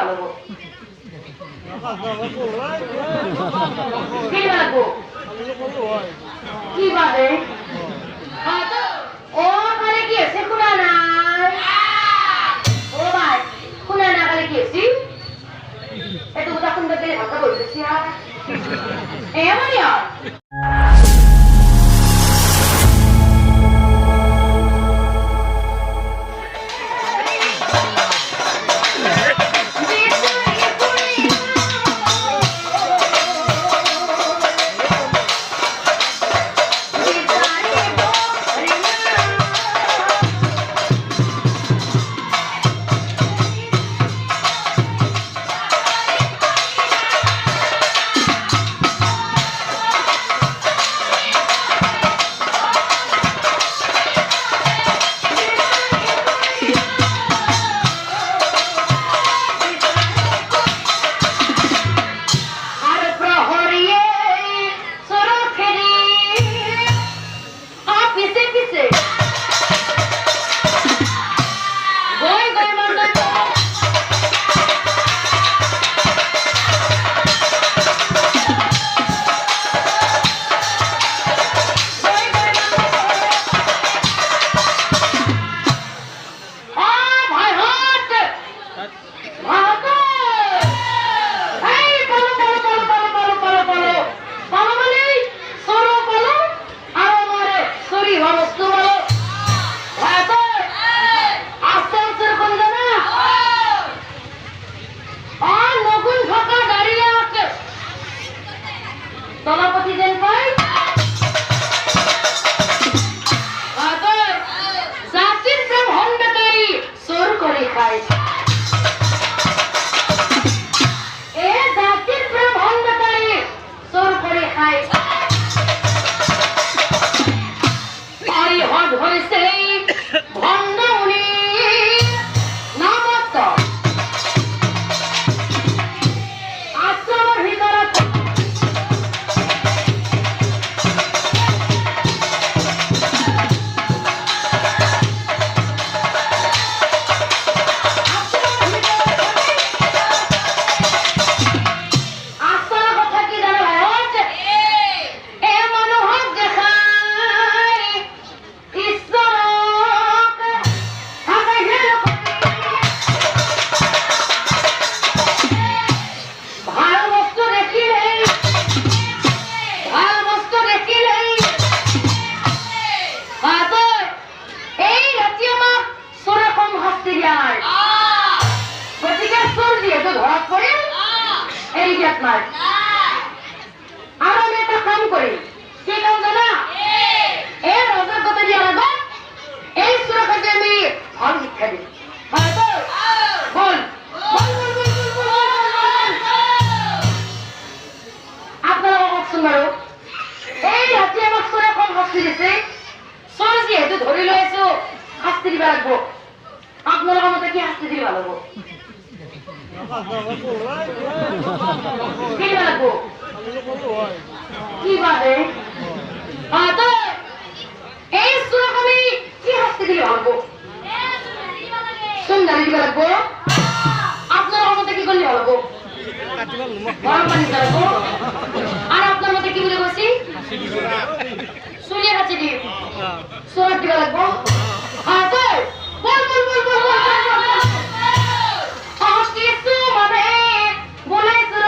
ভালো গো কি লাগবো কি বাদে ও কালে কি আছে খুনা নাই ও ভাই খুনা না কালে কি আছে এত কথা শুনতে গেলে ভাষা বলতেছি আর এমনই আর আপনারা আমাদের কি হাসতে দিলে ভালো গো কি লাগবো কি বাদে এই সুরক আমি কি হাসতে দিলে ভালো সুন্দর দিবে লাগবো আপনারা আমাদের কি করলে ভালো গো গরম পানি লাগবো আর আপনার মধ্যে কি বলে বসি শুনিয়ে কাছে দিই সুরক দিবে লাগবো বল বল বল বল কিছু মানে বলেছিল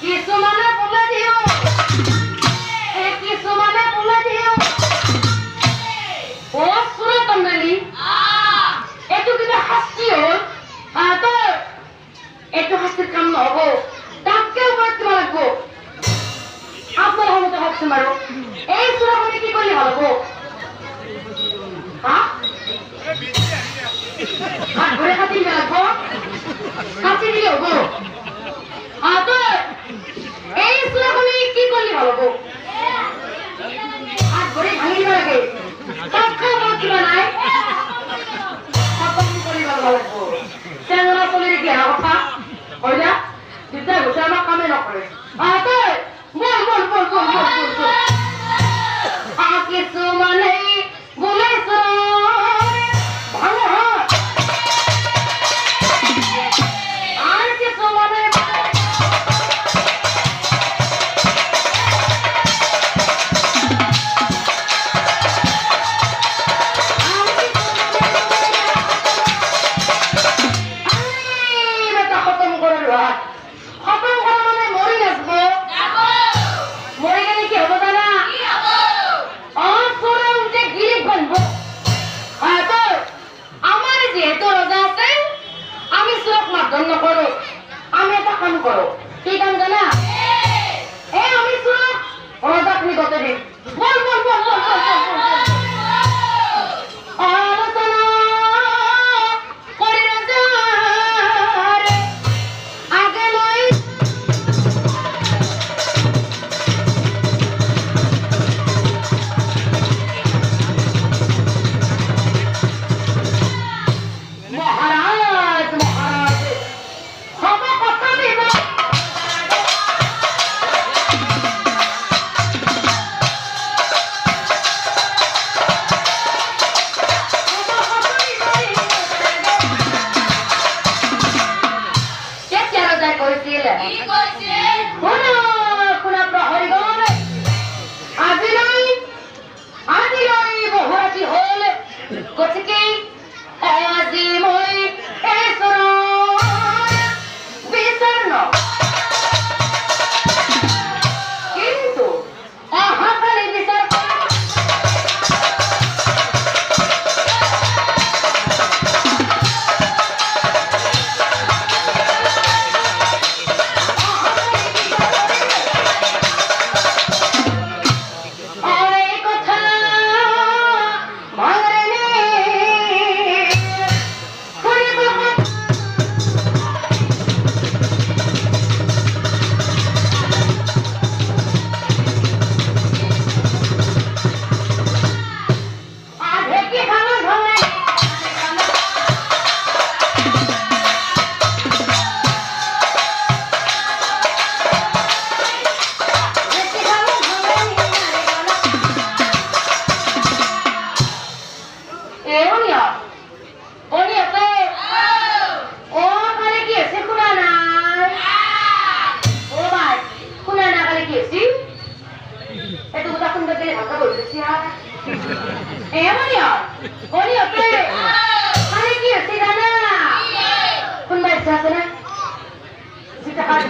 কিছু মানে বলে দিও কিছু মানে বলে দিও ও শুনে তন্ডলি একটু কিন্তু হাসছি হল তো একটু হাসির কাম হবো ডাককেও করতে লাগবো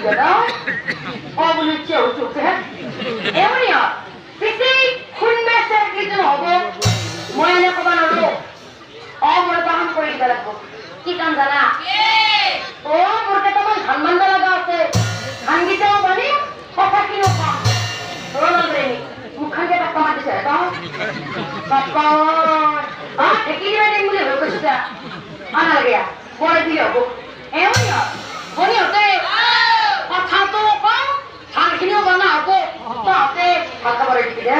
dia dah. Oh boleh jauh tu kan? Ni ya. Pisi kun mesej gitu hobo. Moi ane ko banalo. Oh mora paham kori dalako. Ki kan jana? Oh mora ka tamai সম্মান লাগা আছে। হাঙ্গিটাও মানে কথা কি না? রোনাল রেনি। মুখানকে টাকা মারতে চায় দাও। বাবা। একই দিনে মুলে হইছে। আনা লাগা। পরে দিও গো। এমন না। বনি হতে কথা তো কম। ধানখিনিও বানা হবো। তাতে হালকা করে দিবি রে।